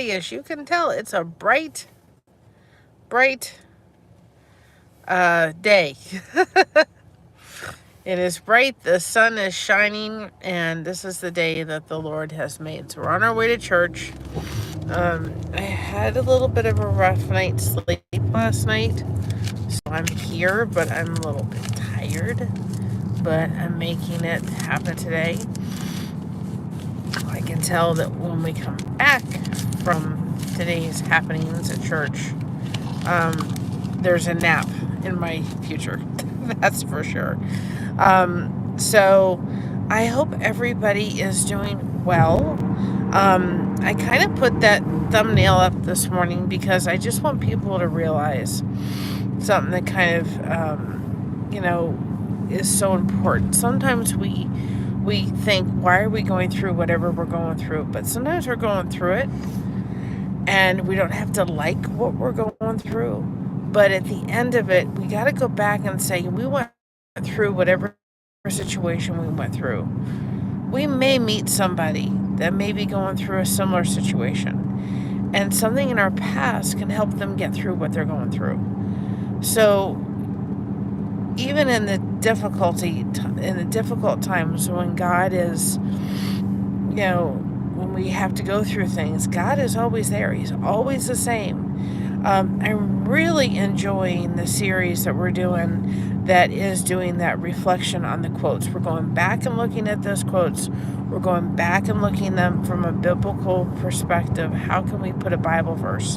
today, as you can tell, it's a bright, bright day. It is bright, the sun is shining, and this is the day that the Lord has made. So we're on our way to church. I had a little bit of a rough night's sleep last night, so I'm here, but I'm a little bit tired. But I'm making it happen today. I can tell that when we come back from today's happenings at church, there's a nap in my future. That's for sure. So I hope everybody is doing well. I kind of put that thumbnail up this morning because I just want people to realize something that kind of, is so important. Sometimes we think, why are we going through whatever we're going through? But sometimes we're going through it and we don't have to like what we're going through. But at the end of it, we got to go back and say, we went through whatever situation we went through. We may meet somebody that may be going through a similar situation, and something in our past can help them get through what they're going through. So even in the difficult times when God is, when we have to go through things, God is always there. He's always the same. I'm really enjoying the series that we're doing that is doing that reflection on the quotes. We're going back and looking at those quotes. We're going back and looking at them from a biblical perspective. How can we put a Bible verse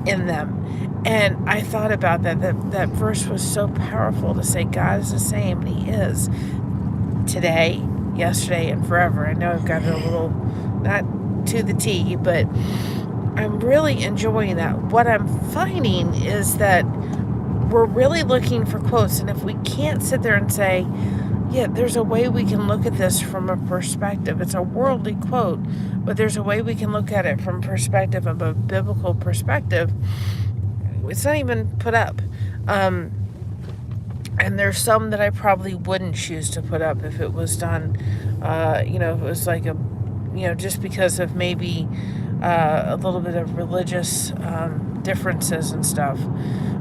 in them? And I thought about that verse was so powerful to say God is the same, and He is today, yesterday, and forever. I know I've got it a little, not to the T, but I'm really enjoying that. What I'm finding is that we're really looking for quotes, and if we can't sit there and say, yeah, there's a way we can look at this from a perspective. It's a worldly quote, but there's a way we can look at it from perspective of a biblical perspective. It's not even put up. And there's some that I probably wouldn't choose to put up if it was done, if it was like just because of maybe a little bit of religious differences and stuff.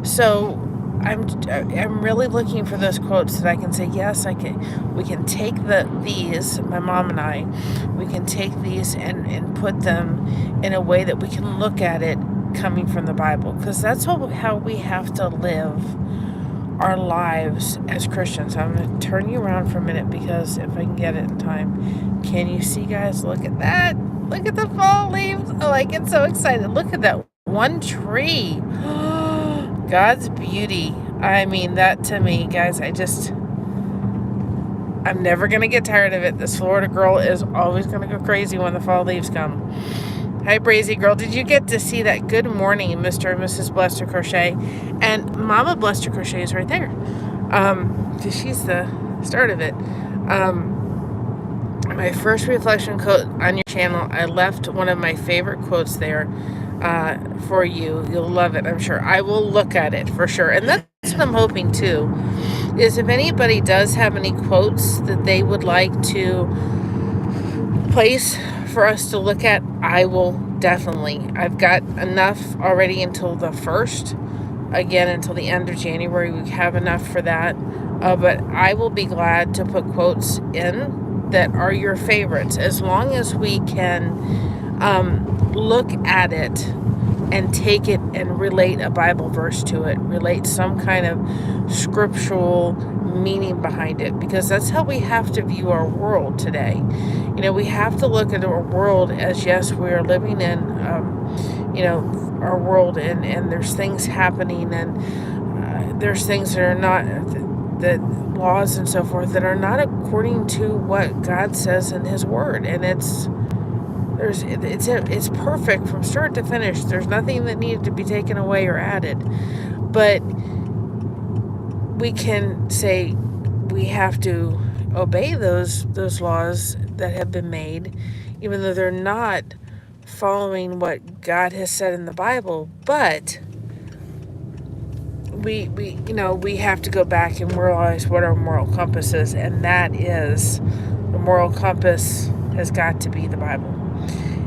So I'm really looking for those quotes that I can say, yes, we can take these, my mom and I, we can take these and put them in a way that we can look at it coming from the Bible, because that's how we have to live our lives as Christians. I'm going to turn you around for a minute, because if I can get it in time. Can you see, guys? Look at that. Look at the fall leaves. Oh, I get so excited. Look at that one tree. God's beauty. I mean, that to me, guys, I'm never going to get tired of it. This Florida girl is always going to go crazy when the fall leaves come. Hi, Brazy Girl. Did you get to see that? Good morning, Mr. and Mrs. Blester Crochet. And Mama Blester Crochet is right there. She's the start of it. My first reflection quote on your channel, I left one of my favorite quotes there for you. You'll love it, I'm sure. I will look at it for sure. And that's what I'm hoping too, is if anybody does have any quotes that they would like to place for us to look at, I will definitely. I've got enough already until the 1st. Again, until the end of January, we have enough for that. But I will be glad to put quotes in that are your favorites, as long as we can look at it and take it and relate a Bible verse to it, relate some kind of scriptural meaning behind it, because that's how we have to view our world today. We have to look at our world as, yes, we are living in, our world, and there's things happening, and there's things that are not, the laws and so forth, that are not according to what God says in His Word, and it's perfect from start to finish. There's nothing that needed to be taken away or added, but we can say we have to obey those laws that have been made, even though they're not following what God has said in the Bible. But we have to go back and realize what our moral compass is, and that is, the moral compass has got to be the Bible.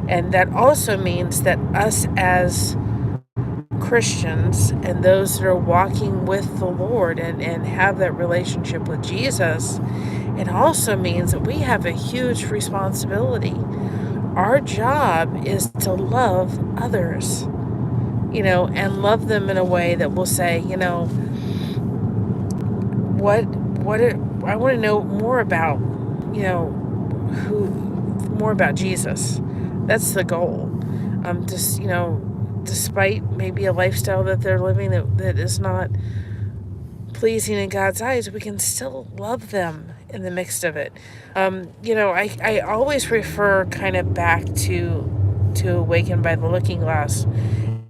And that also means that us as Christians and those that are walking with the Lord and have that relationship with Jesus, it also means that we have a huge responsibility. Our job is to love others, and love them in a way that will say, what I want to know more about, who more about Jesus. That's the goal. Just despite maybe a lifestyle that they're living that is not pleasing in God's eyes, we can still love them in the midst of it. I always refer kind of back to Awakened by the Looking Glass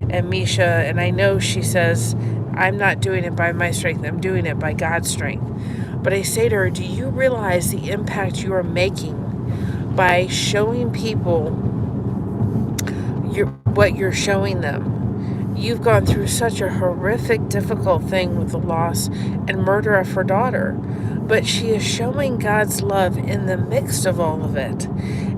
and Misha, and I know she says, I'm not doing it by my strength, I'm doing it by God's strength. But I say to her, do you realize the impact you are making by showing people what you're showing them? You've gone through such a horrific, difficult thing with the loss and murder of her daughter, but she is showing God's love in the midst of all of it,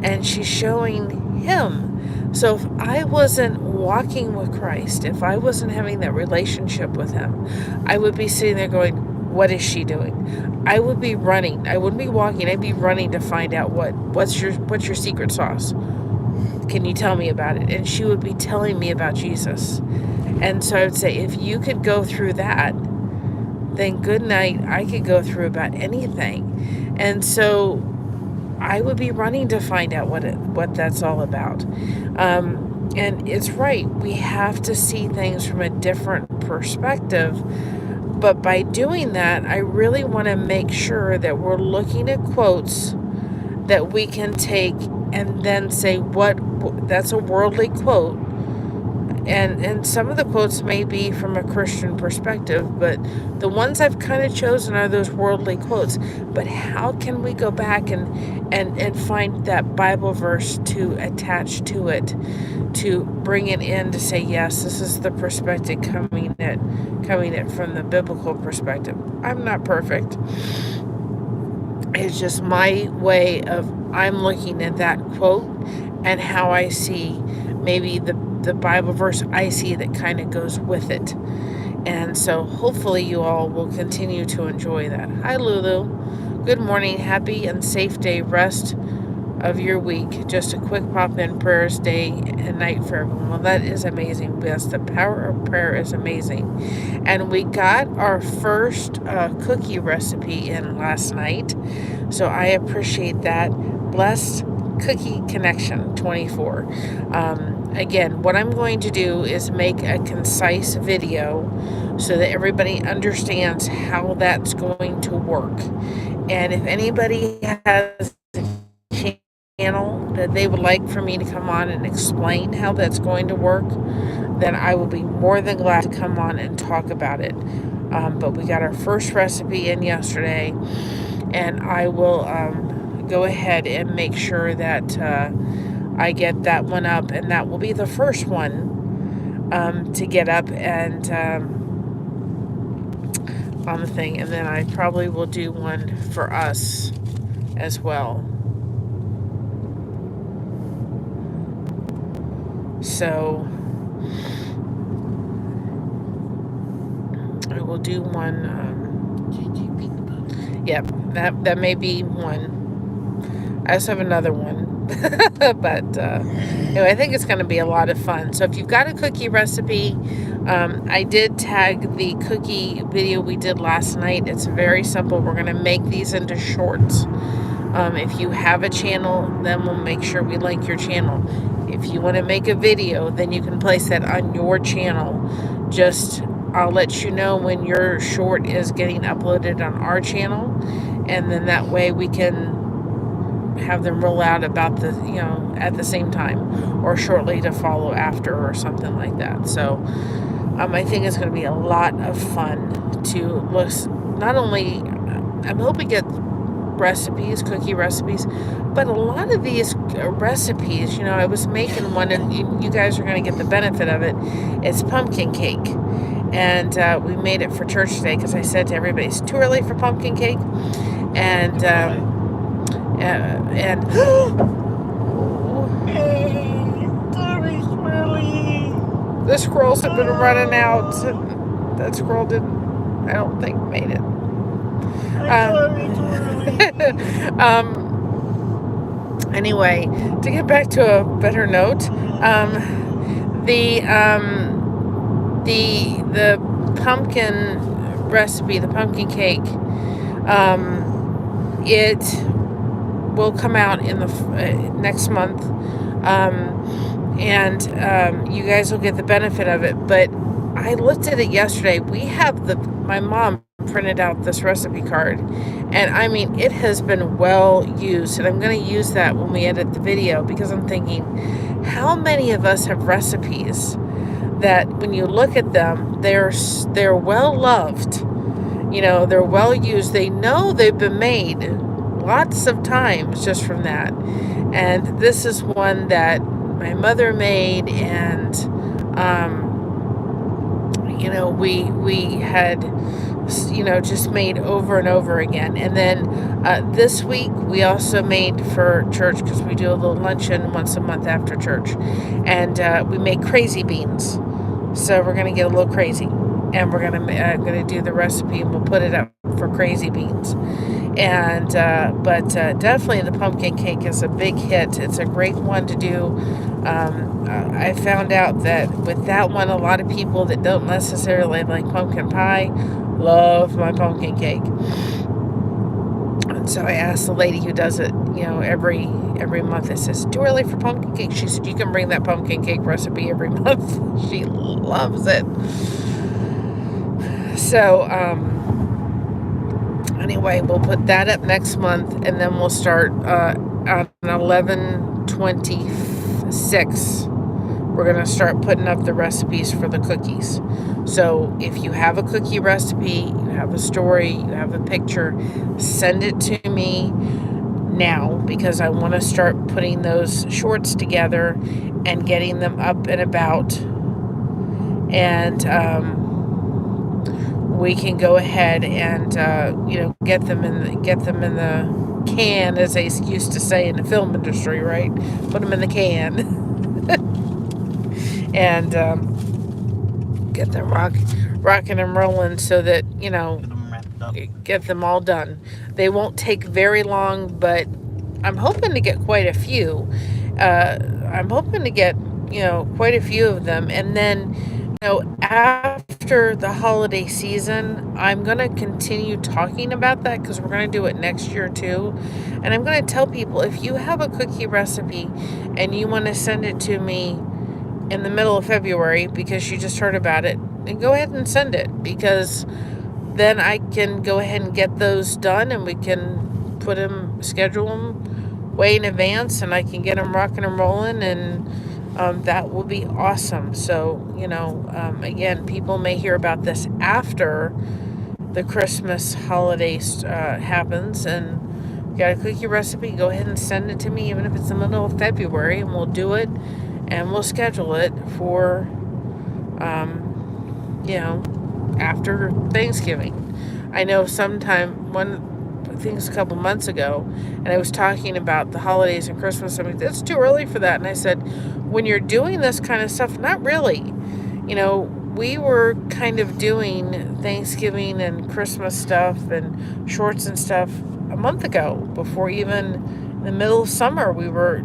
and she's showing Him. So if I wasn't walking with Christ, if I wasn't having that relationship with Him, I would be sitting there going, what is she doing? I would be running. I wouldn't be walking. I'd be running to find out what's your secret sauce. Can you tell me about it? And she would be telling me about Jesus. And so I would say, if you could go through that, then good night, I could go through about anything. And so I would be running to find out what that's all about. And it's right. We have to see things from a different perspective. But by doing that, I really want to make sure that we're looking at quotes that we can take and then say, that's a worldly quote. And some of the quotes may be from a Christian perspective, but the ones I've kind of chosen are those worldly quotes. But how can we go back and find that Bible verse to attach to it, to bring it in, to say, yes, this is the perspective coming it from the biblical perspective. I'm not perfect. It's just my way of, I'm looking at that quote and how I see maybe the Bible verse I see that kind of goes with it. And so hopefully you all will continue to enjoy that. Hi, Lulu. Good morning. Happy and safe day rest of your week. Just a quick pop-in prayers day and night for everyone. Well, that is amazing. Yes, the power of prayer is amazing. And we got our first cookie recipe in last night, so I appreciate that. Blessed Cookie Connection 24. Again, what I'm going to do is make a concise video so that everybody understands how that's going to work. And if anybody has a channel that they would like for me to come on and explain how that's going to work, then I will be more than glad to come on and talk about it. But we got our first recipe in yesterday, and I will go ahead and make sure that I get that one up, and that will be the first one to get up and on the thing. And then I probably will do one for us as well. So I will do one. Yep, that may be one. I also have another one. But anyway, I think it's going to be a lot of fun. So if you've got a cookie recipe, I did tag the cookie video we did last night. It's very simple. We're going to make these into shorts. If you have a channel, then we'll make sure we link your channel. If you want to make a video, then you can place that on your channel. I'll let you know when your short is getting uploaded on our channel, and then that way we can have them roll out about at the same time or shortly to follow after or something like that. So I think it's going to be a lot of fun to look. Not only I'm hoping to get recipes, cookie recipes, but a lot of these recipes, I was making one, and you guys are going to get the benefit of it. It's pumpkin cake, and we made it for church today because I said to everybody, it's too early for pumpkin cake, and The scrolls have been running out. That scroll didn't, I don't think, made it. Anyway, to get back to a better note, the pumpkin recipe, the pumpkin cake, it will come out in the next month, and you guys will get the benefit of it. But I looked at it yesterday. We have my mom printed out this recipe card, and I mean, it has been well used, and I'm going to use that when we edit the video, because I'm thinking, how many of us have recipes that when you look at them, they're well loved, they're well used, they know they've been made lots of times just from that. And this is one that my mother made, and we had just made over and over again. And then this week we also made for church, because we do a little luncheon once a month after church, and we make crazy beans. So we're gonna get a little crazy, and we're gonna do the recipe, and we'll put it up for crazy beans. And but definitely the pumpkin cake is a big hit. It's a great one to do. I found out that with that one, a lot of people that don't necessarily like pumpkin pie love my pumpkin cake. And so I asked the lady who does it, every month. I says, too early for pumpkin cake? She said, you can bring that pumpkin cake recipe every month. She loves it. So anyway, we'll put that up next month, and then we'll start on 11/26. We're going to start putting up the recipes for the cookies. So if you have a cookie recipe, you have a story, you have a picture, send it to me now, because I want to start putting those shorts together and getting them up and about. And we can go ahead and get them in the can, as they used to say in the film industry, right? Put them in the can. And get them rocking and rolling, so that get them all done. They won't take very long, but I'm hoping to get quite a few. I'm hoping to get quite a few of them, and then after the holiday season, I'm going to continue talking about that, because we're going to do it next year too. And I'm going to tell people, if you have a cookie recipe and you want to send it to me in the middle of February, because you just heard about it, then go ahead and send it, because then I can go ahead and get those done, and we can schedule them way in advance, and I can get them rocking and rolling, and that will be awesome. So, again, people may hear about this after the Christmas holidays happens, and got a cookie recipe, go ahead and send it to me, even if it's in the middle of February, and we'll do it, and we'll schedule it for, after Thanksgiving. I know a couple months ago, and I was talking about the holidays and Christmas. I mean, it's too early for that. And I said, when you're doing this kind of stuff, not really. We were kind of doing Thanksgiving and Christmas stuff and shorts and stuff a month ago, before even in the middle of summer we were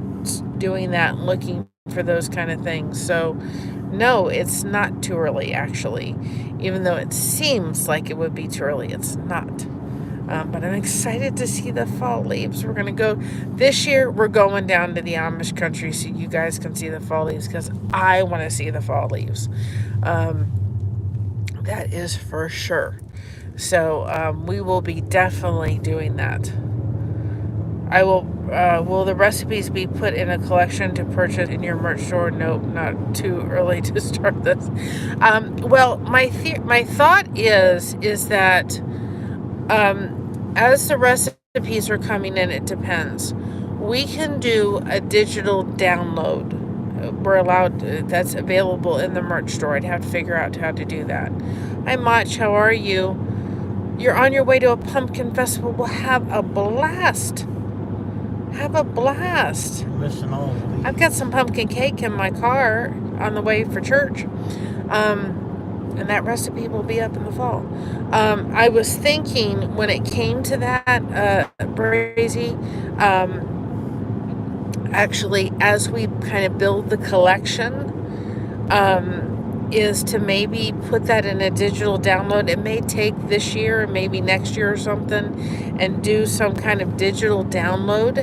doing that and looking for those kind of things. So no, it's not too early, actually. Even though it seems like it would be too early, it's not. But I'm excited to see the fall leaves. We're going to go, this year we're going down to the Amish country so you guys can see the fall leaves, because I want to see the fall leaves. That is for sure. So we will be definitely doing that. Will the recipes be put in a collection to purchase in your merch store? Nope, not too early to start this. Well, my thought is that as the recipes are coming in, it depends. We can do a digital download. We're allowed, that's available in the merch store. I'd have to figure out how to do that. Hi, Mach, how are you? You're on your way to a pumpkin festival. We'll have a blast. Have a blast. Listen all. I've got some pumpkin cake in my car. on the way for church. And that recipe will be up in the fall. I was thinking when it came to that, Brazy, actually, as we kind of build the collection, is to maybe put that in a digital download. It may take this year or maybe next year or something, and do some kind of digital download.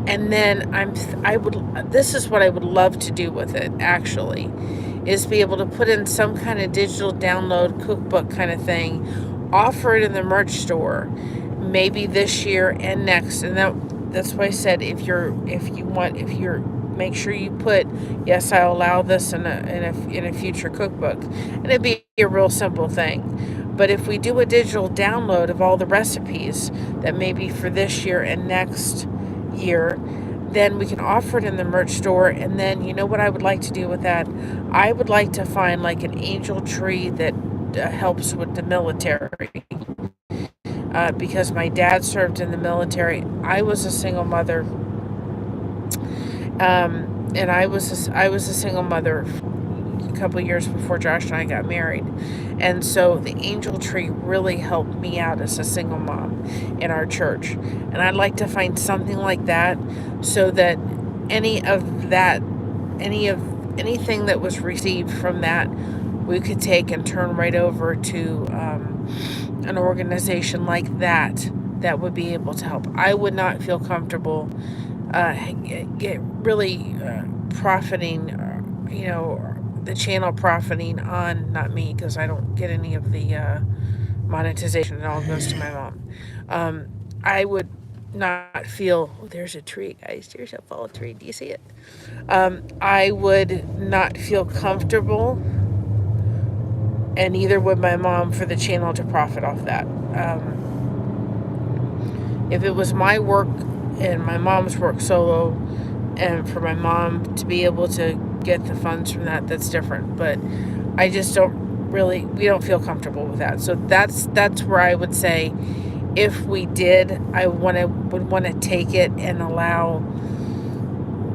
And then this is what I would love to do with it, actually, is be able to put in some kind of digital download cookbook kind of thing, offer it in the merch store, maybe this year and next. And that's why I said, make sure you put, yes, I'll allow this in a future cookbook, and it'd be a real simple thing. But if we do a digital download of all the recipes that may be for this year and next year, then we can offer it in the merch store. And then, you know what I would like to do with that? I would like to find like an angel tree that helps with the military. Because my dad served in the military. I was a single mother. And I was a single mother a couple of years before Josh and I got married. And so the angel tree really helped me out as a single mom in our church. And I'd like to find something like that, so that anything that was received from that, we could take and turn right over to an organization like that would be able to help. I would not feel comfortable profiting, the channel profiting on, not me, because I don't get any of the monetization. It all goes to my mom. I would not feel, oh, there's a tree, guys. There's a fall tree. Do you see it? I would not feel comfortable, and neither would my mom, for the channel to profit off that. If it was my work and my mom's work solo, and for my mom to be able to get the funds from that, that's different. But I just we don't feel comfortable with that. So that's where I would say, if we did, I would want to take it and allow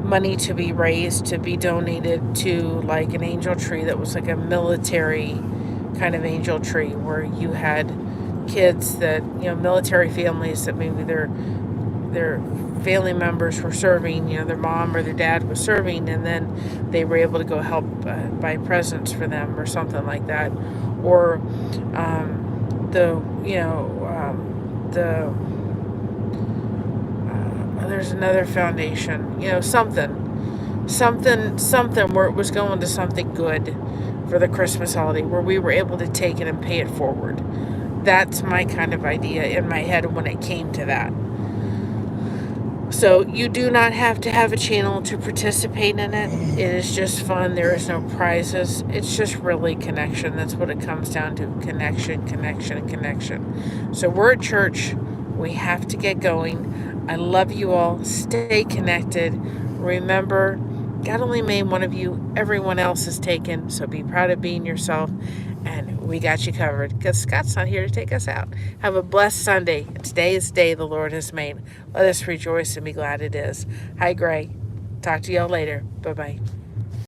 money to be raised, to be donated to like an angel tree that was like a military kind of angel tree, where you had kids that, military families that maybe their family members were serving, their mom or their dad was serving, and then they were able to go help buy presents for them or something like that. Or there's another foundation, something where it was going to something good for the Christmas holiday, where we were able to take it and pay it forward. That's my kind of idea in my head when it came to that. So you do not have to have a channel to participate in it. It is just fun. There is no prizes. It's just really connection. That's what it comes down to. Connection, connection, and connection. So we're at church. We have to get going. I love you all. Stay connected. Remember, God only made one of you. Everyone else is taken. So be proud of being yourself. And we got you covered, because Scott's not here to take us out. Have a blessed Sunday. Today is the day the Lord has made. Let us rejoice and be glad it is. Hi, Gray. Talk to y'all later. Bye-bye.